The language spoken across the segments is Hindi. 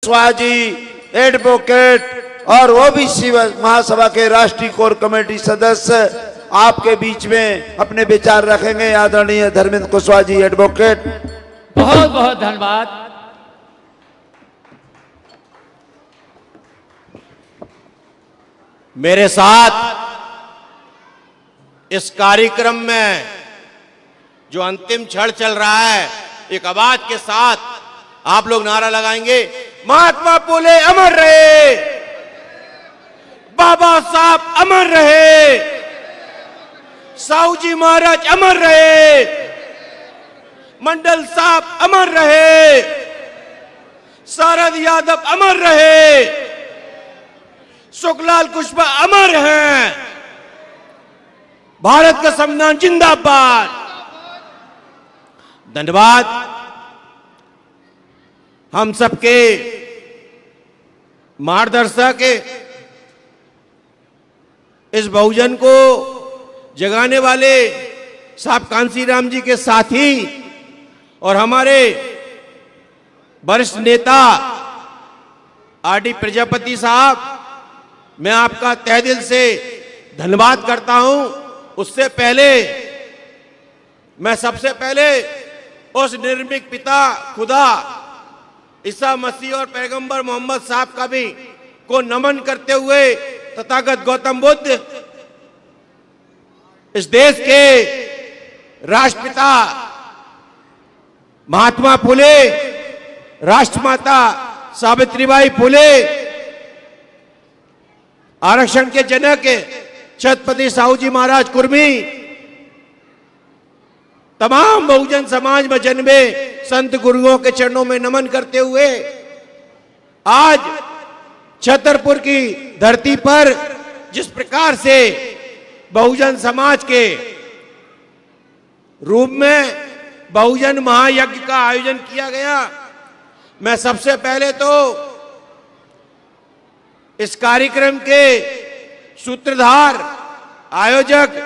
कुशवाहा जी, एडवोकेट और ओबीसी महासभा के राष्ट्रीय कोर कमेटी सदस्य आपके बीच में अपने विचार रखेंगे। आदरणीय धर्मेंद्र कुशवाहा जी, एडवोकेट। बहुत बहुत धन्यवाद। मेरे साथ इस कार्यक्रम में जो अंतिम क्षण चल रहा है, एक आवाज के साथ आप लोग नारा लगाएंगे, महात्मा फुले अमर रहे, बाबा साहब अमर रहे, साहू जी महाराज अमर रहे, मंडल साहब अमर रहे, शरद यादव अमर रहे, सुखलाल कुशवाहा अमर हैं, भारत का संविधान जिंदाबाद। धन्यवाद। हम सबके मार्गदर्शक इस बहुजन को जगाने वाले साहब कांसीराम जी के साथी और हमारे वरिष्ठ नेता आरडी प्रजापति साहब, मैं आपका तहे दिल से धन्यवाद करता हूं। उससे पहले मैं सबसे पहले उस निर्भीक पिता खुदा ईसा मसीह और पैगंबर मोहम्मद साहब का भी को नमन करते हुए तथागत गौतम बुद्ध, इस देश के राष्ट्रपिता महात्मा फुले, राष्ट्रमाता सावित्रीबाई फुले, आरक्षण के जनक छत्रपति साहू जी महाराज कुर्मी, तमाम बहुजन समाज में जन्मे संत गुरुओं के चरणों में नमन करते हुए आज छतरपुर की धरती पर जिस प्रकार से बहुजन समाज के रूप में बहुजन महायज्ञ का आयोजन किया गया, मैं सबसे पहले तो इस कार्यक्रम के सूत्रधार आयोजक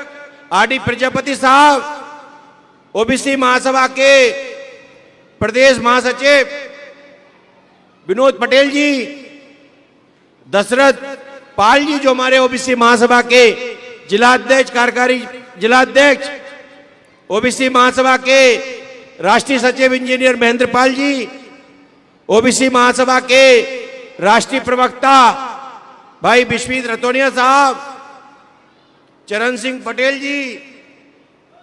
आरडी प्रजापति साहब, ओबीसी महासभा के प्रदेश महासचिव विनोद पटेल जी, दशरथ पाल जी जो हमारे ओबीसी महासभा के जिलाध्यक्ष, कार्यकारी जिलाध्यक्ष, ओबीसी महासभा के राष्ट्रीय सचिव इंजीनियर महेंद्र पाल जी, ओबीसी महासभा के राष्ट्रीय प्रवक्ता भाई विश्वजीत रतोनिया साहब, चरण सिंह पटेल जी,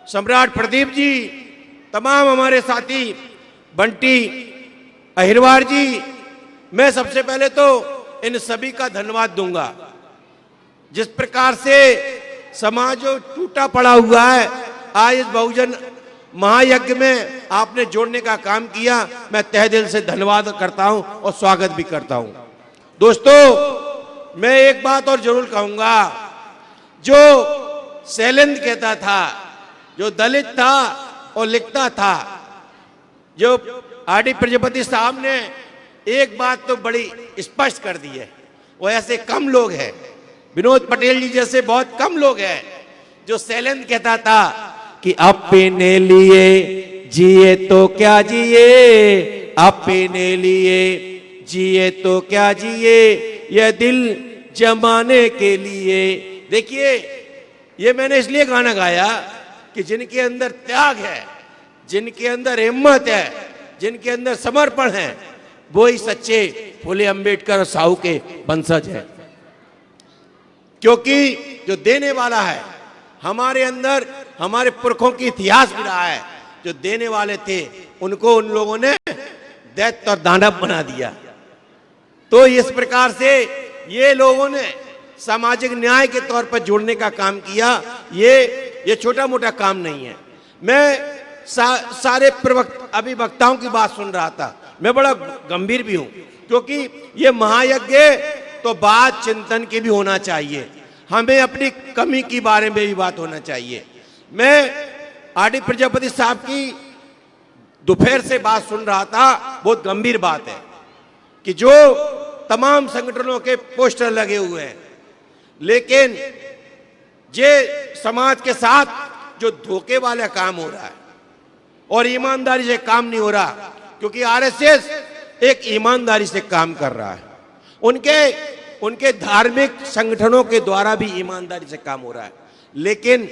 सम्राट प्रदीप जी, तमाम हमारे साथी बंटी अहिरवार जी, मैं सबसे पहले तो इन सभी का धन्यवाद दूंगा। जिस प्रकार से समाज जो टूटा पड़ा हुआ है, आज इस बहुजन महायज्ञ में आपने जोड़ने का काम किया, मैं तहे दिल से धन्यवाद करता हूं और स्वागत भी करता हूं। दोस्तों, मैं एक बात और जरूर कहूंगा, जो शैलेंद्र कहता था, जो दलित था और लिखता था, जो आरडी प्रजापति साहब ने एक बात तो बड़ी स्पष्ट कर दी है, वो ऐसे कम लोग हैं, विनोद पटेल जी जैसे बहुत कम लोग हैं, जो शैलेंद्र कहता था कि अपने लिए जिए तो क्या जिए, अपने लिए जिए तो क्या जिए, यह दिल जमाने के लिए। देखिए, ये मैंने इसलिए गाना गाया कि जिनके अंदर त्याग है, जिनके अंदर हिम्मत है, जिनके अंदर समर्पण है, वो ही सच्चे फुले अंबेडकर और साहू के वंशज है। क्योंकि जो देने वाला है, हमारे अंदर हमारे पुरखों की इतिहास भी रहा है, जो देने वाले थे उनको उन लोगों ने दैत्य और दानव बना दिया। तो इस प्रकार से ये लोगों ने सामाजिक न्याय के तौर पर जोड़ने का काम किया। ये छोटा मोटा काम नहीं है। मैं सारे अभिवक्ताओं की बात सुन रहा था, मैं बड़ा गंभीर भी हूं, क्योंकि ये महायज्ञ तो बात चिंतन की भी होना चाहिए, हमें अपनी कमी के बारे में भी बात होना चाहिए। मैं आरडी प्रजापति साहब की दोपहर से बात सुन रहा था, बहुत गंभीर बात है कि जो तमाम संगठनों के पोस्टर लगे हुए हैं, लेकिन ये समाज के साथ जो धोखे वाला काम हो रहा है और ईमानदारी से काम नहीं हो रहा, क्योंकि आरएसएस एक ईमानदारी से काम कर रहा है। उनके धार्मिक संगठनों के द्वारा भी ईमानदारी से काम हो रहा है। लेकिन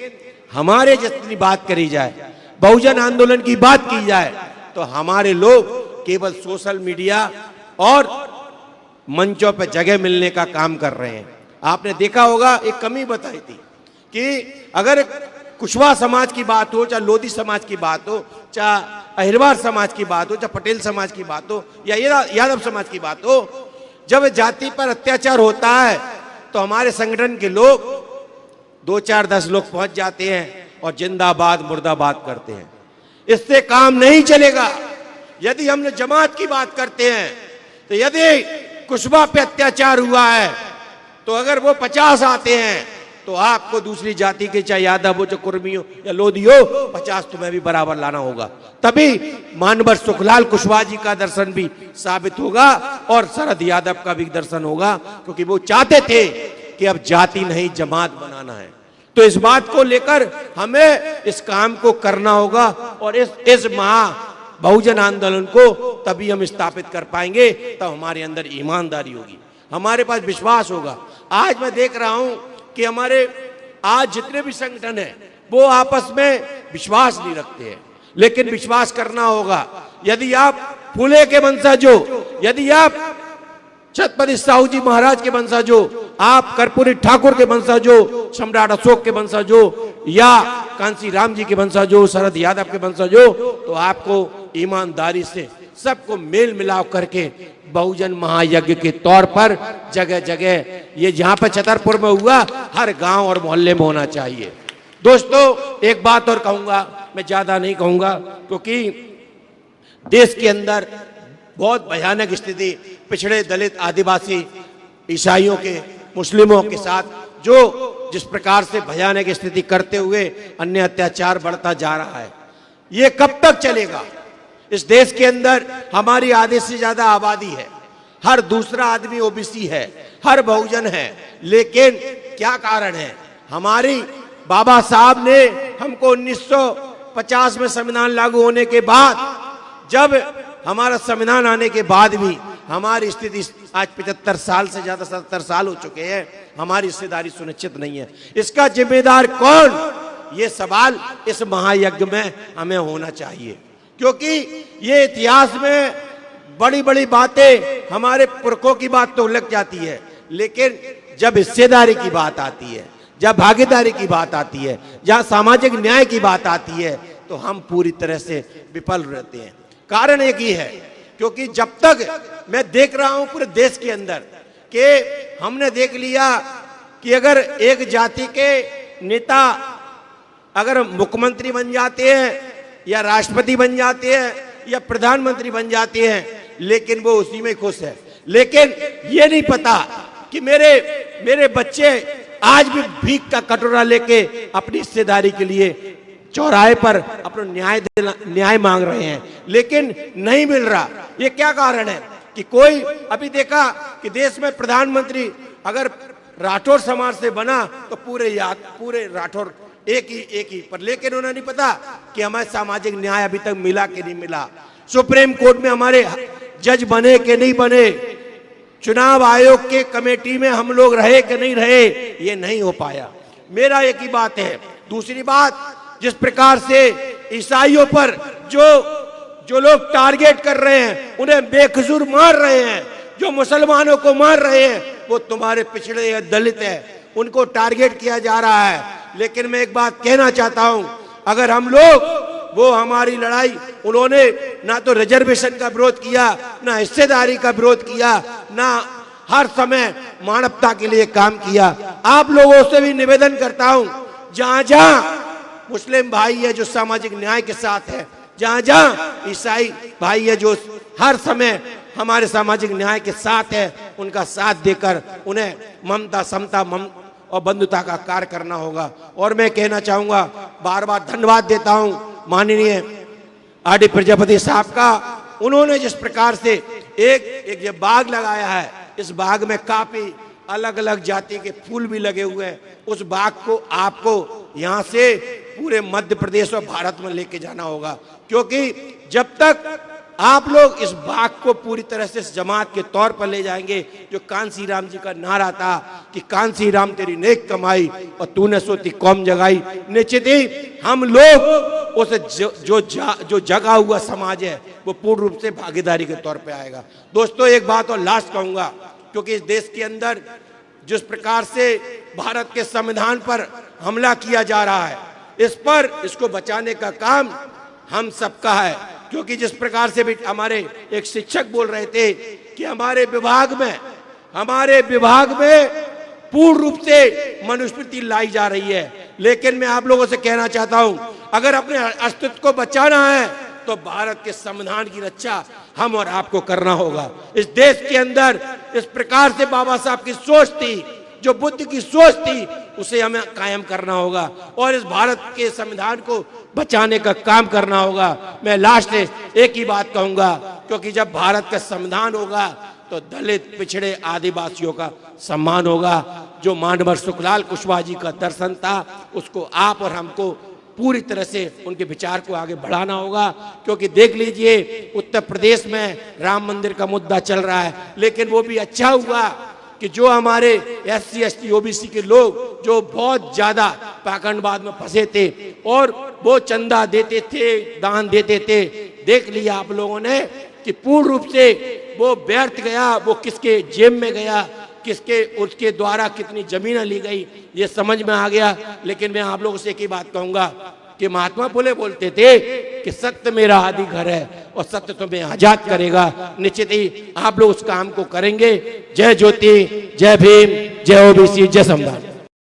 हमारे जितनी बात करी जाए, बहुजन आंदोलन की बात की जाए, तो हमारे लोग केवल सोशल मीडिया और मंचों पर जगह मिलने का काम कर रहे हैं। आपने देखा होगा, एक कमी बताई थी कि अगर कुशवाहा समाज की बात हो, चाहे लोधी समाज की बात हो, चाहे अहिरवार समाज की बात हो, चाहे पटेल समाज की बात हो, या यादव समाज की बात हो, जब जाति पर अत्याचार होता है तो हमारे संगठन के लोग 2, 4, 10 लोग पहुंच जाते हैं और जिंदाबाद मुर्दाबाद करते हैं। इससे काम नहीं चलेगा। यदि हम जमात की बात करते हैं तो यदि कुशवाहा पे अत्याचार हुआ है तो अगर वो 50 आते हैं तो आपको दूसरी जाति के, चाहे यादव हो, चाहे कुर्मी हो या लोधी हो, 50 तुम्हें भी बराबर लाना होगा। तभी मानवर सुखलाल कुशवाहा जी का दर्शन भी साबित होगा और शरद यादव का भी दर्शन होगा, क्योंकि वो चाहते थे कि अब जाति नहीं जमात बनाना है। तो इस बात को लेकर हमें इस काम को करना होगा और इस बहुजन आंदोलन को तभी हम स्थापित कर पाएंगे, तब हमारे अंदर ईमानदारी होगी, हमारे पास विश्वास होगा। आज मैं देख रहा हूं कि हमारे आज जितने भी संगठन हैं वो आपस में विश्वास नहीं रखते हैं, लेकिन विश्वास करना होगा। यदि आप फूले के वंशज हो, यदि आप छत्रपति साहू जी महाराज के वंशज हो, आप कर्पूरी ठाकुर के वंशज हो, सम्राट अशोक के वंशज हो, या कांसी राम जी के वंशज हो, शरद यादव के वंशज हो, तो आपको ईमानदारी से सबको मेल मिलाव करके बहुजन महायज्ञ के तौर पर जगह जगह, ये जहां पर छतरपुर में हुआ, हर गांव और मोहल्ले में होना चाहिए। दोस्तों, एक बात और कहूंगा, मैं ज्यादा नहीं कहूंगा, क्योंकि देश के अंदर बहुत भयानक स्थिति पिछड़े दलित आदिवासी ईसाइयों के, मुस्लिमों के साथ जो जिस प्रकार से भयानक स्थिति करते हुए अन्य अत्याचार बढ़ता जा रहा है, ये कब तक चलेगा? इस देश के अंदर हमारी आधे से ज्यादा आबादी है, हर दूसरा आदमी ओबीसी है, हर बहुजन है, लेकिन क्या कारण है? हमारी बाबा साहब ने हमको 1950 में संविधान लागू होने के बाद, जब हमारा संविधान आने के बाद भी हमारी स्थिति आज 75 साल से ज्यादा 70 साल हो चुके हैं, हमारी हिस्सेदारी सुनिश्चित नहीं है। इसका जिम्मेदार कौन? ये सवाल इस महायज्ञ में हमें होना चाहिए, क्योंकि ये इतिहास में बड़ी बड़ी बातें, हमारे पुरखों की बात तो लग जाती है, लेकिन जब हिस्सेदारी की बात आती है, जब भागीदारी की बात आती है, जहां सामाजिक न्याय की बात आती है, तो हम पूरी तरह से विफल रहते हैं। कारण एक ही है, क्योंकि जब तक मैं देख रहा हूं पूरे देश के अंदर कि हमने देख लिया कि अगर एक जाति के नेता अगर मुख्यमंत्री बन जाते हैं या राष्ट्रपति बन जाते हैं या प्रधानमंत्री बन जाते हैं, लेकिन वो उसी में खुश है। लेकिन ये नहीं पता कि मेरे बच्चे आज भी भीख का कटोरा लेके अपनी हिस्सेदारी के लिए चौराहे पर अपना न्याय मांग रहे हैं, लेकिन नहीं मिल रहा। ये क्या कारण है कि कोई, अभी देखा कि देश में प्रधानमंत्री अगर राठौर समाज से बना तो पूरे राठौर एक ही पर, लेकिन उन्हें नहीं पता कि हमें सामाजिक न्याय अभी तक मिला कि नहीं मिला। सुप्रीम कोर्ट में हमारे जज बने कि नहीं बने, चुनाव आयोग के कमेटी में हम लोग रहे कि नहीं रहे, ये नहीं हो पाया। मेरा एक ही बात है। दूसरी बात, जिस प्रकार से ईसाइयों पर जो लोग टारगेट कर रहे हैं, उन्हें बेकसूर मार रहे हैं, जो मुसलमानों को मार रहे हैं, वो तुम्हारे पिछड़े या दलित है, उनको टारगेट किया जा रहा है। लेकिन मैं एक बात कहना चाहता हूं, अगर हम लोग, वो हमारी लड़ाई, उन्होंने ना तो रिजर्वेशन का विरोध किया, ना हिस्सेदारी का विरोध किया, ना हर समय मानवता के लिए काम किया। आप लोगों से भी निवेदन करता हूं, जहां जहां मुस्लिम भाई है जो सामाजिक न्याय के साथ है, जहां जहां ईसाई भाई है जो हर समय हमारे सामाजिक न्याय के साथ है, उनका साथ देकर उन्हें ममता, समता और बंधुता का कार्य करना होगा। और मैं कहना चाहूंगा, बार बार धन्यवाद देता हूं माननीय आर.डी. प्रजापति साहब का। उन्होंने जिस प्रकार से एक ये बाग लगाया है, इस बाग में काफी अलग अलग जाति के फूल भी लगे हुए हैं। उस बाग को आपको यहाँ से पूरे मध्य प्रदेश और भारत में लेके जाना होगा, क्योंकि जब तक आप लोग इस बात को पूरी तरह से जमात के तौर पर ले जाएंगे। जो कांसी राम जी का नारा था कि कांसी राम तेरी नेक कमाई और तूने सोती कौम जगाई, निश्चित ही हम लोग उस जो जगा हुआ समाज है वो पूर्ण रूप से भागीदारी के तौर पे आएगा। दोस्तों एक बात और लास्ट कहूंगा, क्योंकि इस देश के अंदर जिस प्रकार से भारत के संविधान पर हमला किया जा रहा है, इसको बचाने का काम हम सबका है। क्योंकि जिस प्रकार से भी हमारे एक शिक्षक बोल रहे थे कि हमारे विभाग में पूर्ण रूप से मनुस्मृति लाई जा रही है, लेकिन मैं आप लोगों से कहना चाहता हूं, अगर अपने अस्तित्व को बचाना है तो भारत के संविधान की रक्षा हम और आपको करना होगा। इस देश के अंदर इस प्रकार से बाबा साहब की सोच थी, जो बुद्ध की सोच थी, उसे हमें कायम करना होगा और इस भारत के संविधान को बचाने का काम करना होगा। मैं लास्ट एक ही बात कहूंगा, क्योंकि जब भारत का संविधान होगा तो दलित, पिछड़े, आदिवासियों का सम्मान होगा। जो मानवर सुखलाल कुशवाहा जी का दर्शन था, उसको आप और हमको पूरी तरह से उनके विचार को आगे बढ़ाना होगा। क्योंकि देख लीजिए उत्तर प्रदेश में राम मंदिर का मुद्दा चल रहा है, लेकिन वो भी अच्छा हुआ कि जो हमारे SC ST OBC के लोग जो बहुत ज्यादा पाखंडवाद में फंसे थे और वो चंदा देते थे, दान देते थे, देख लिया आप लोगों ने कि पूर्ण रूप से वो व्यर्थ गया, वो किसके जेब में गया, उसके द्वारा कितनी जमीनें ली गई, ये समझ में आ गया। लेकिन मैं आप लोगों से एक ही बात कहूंगा कि महात्मा फुले बोलते थे कि सत्य मेरा आदि घर है और सत्य तुम्हें आजाद करेगा। निश्चित ही आप लोग उस काम को करेंगे। जय ज्योति, जय भीम, जय OBC, जय संविधान।